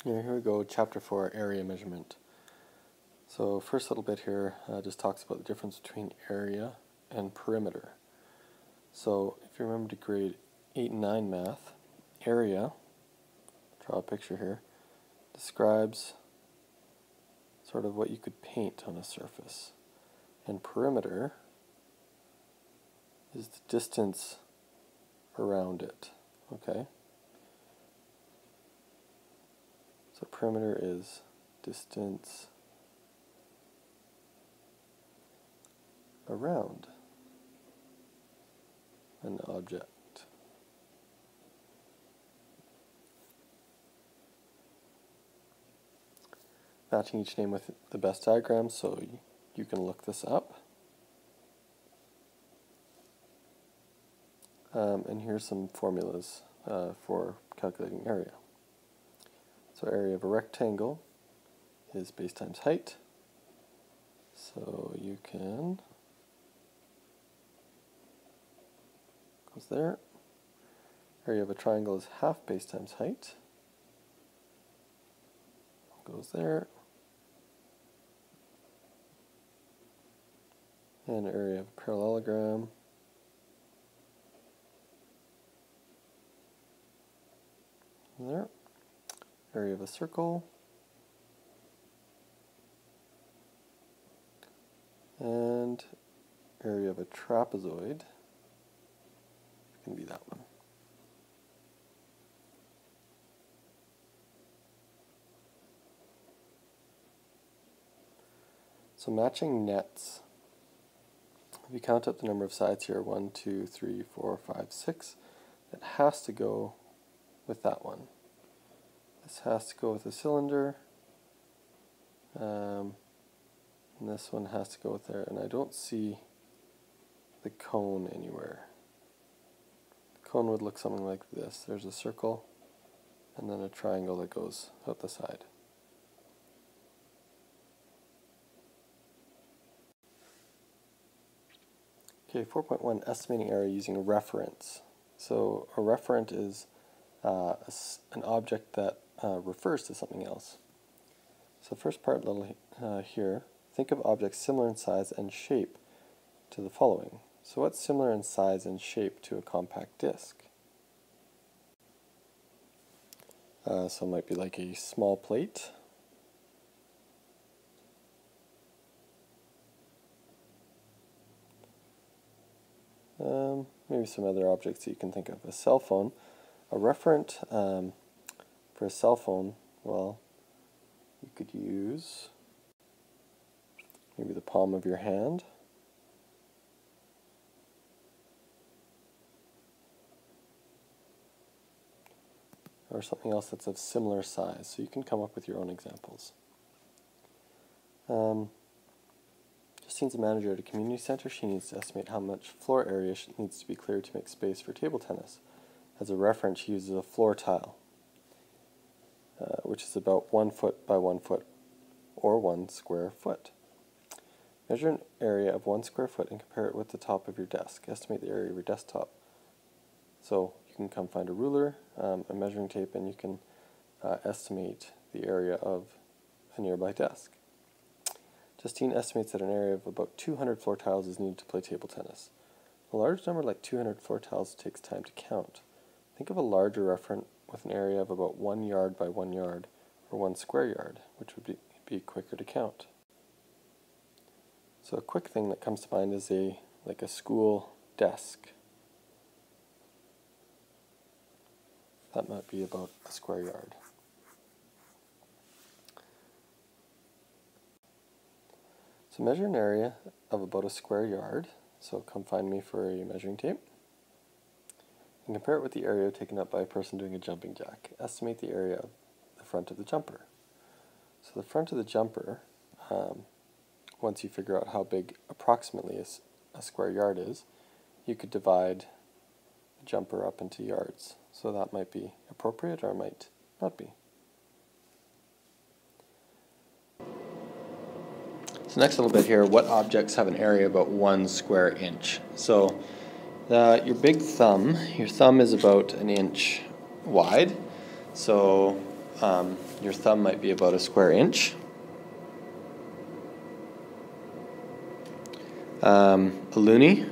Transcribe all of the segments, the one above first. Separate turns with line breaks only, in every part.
Here we go, Chapter 4, Area Measurement. So first little bit here just talks about the difference between area and perimeter. So if you remember to grade 8 and 9 math, area, draw a picture here, describes sort of what you could paint on a surface. And perimeter is the distance around it, okay? So perimeter is distance around an object. Matching each name with the best diagram, so you can look this up. And here's some formulas for calculating area. So area of a rectangle is base times height. So you can, goes there. Area of a triangle is half base times height. Goes there. And area of a parallelogram there. Area of a circle, and area of a trapezoid can be that one. So matching nets, if you count up the number of sides here, 1, 2, 3, 4, 5, 6, it has to go with that one. This has to go with a cylinder, and this one has to go with there, and I don't see the cone anywhere. The cone would look something like this. There's a circle, and then a triangle that goes out the side. Okay, 4.1, estimating area using a reference. So a referent is an object that refers to something else. So first part little here, think of objects similar in size and shape to the following. So what's similar in size and shape to a compact disc? So it might be like a small plate. Maybe some other objects that you can think of. A cell phone. A referent for a cell phone, well, you could use maybe the palm of your hand. Or something else that's of similar size. So you can come up with your own examples. Justine's a manager at a community center. She needs to estimate how much floor area needs to be cleared to make space for table tennis. As a reference, she uses a floor tile, which is about 1 foot by 1 foot, or 1 square foot. Measure an area of 1 square foot and compare it with the top of your desk. Estimate the area of your desktop. So you can come find a ruler, a measuring tape, and you can estimate the area of a nearby desk. Justine estimates that an area of about 200 floor tiles is needed to play table tennis. A large number like 200 floor tiles takes time to count. Think of a larger referent with an area of about 1 yard by 1 yard, or 1 square yard, which would be quicker to count. So a quick thing that comes to mind is like a school desk. That might be about a square yard. So measure an area of about a square yard. So come find me for a measuring tape. And compare it with the area taken up by a person doing a jumping jack. Estimate the area of the front of the jumper. So the front of the jumper, once you figure out how big approximately a square yard is, you could divide the jumper up into yards. So that might be appropriate or might not be. So next little bit here, what objects have an area about 1 square inch? So your big thumb, your thumb is about 1 inch wide. So your thumb might be about a square inch. A loonie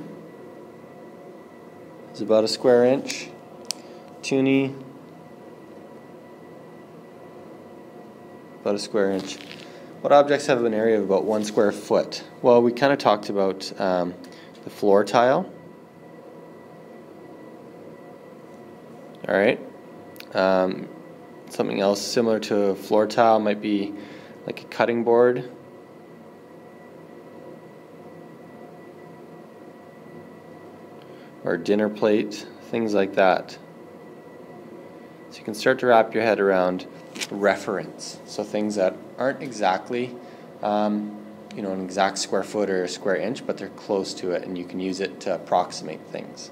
is about a square inch. Toonie, about a square inch. What objects have an area of about 1 square foot? Well, we kind of talked about the floor tile. Alright. Something else similar to a floor tile might be like a cutting board. Or a dinner plate, things like that. So you can start to wrap your head around reference. So things that aren't exactly an exact square foot or a square inch, but they're close to it, and you can use it to approximate things.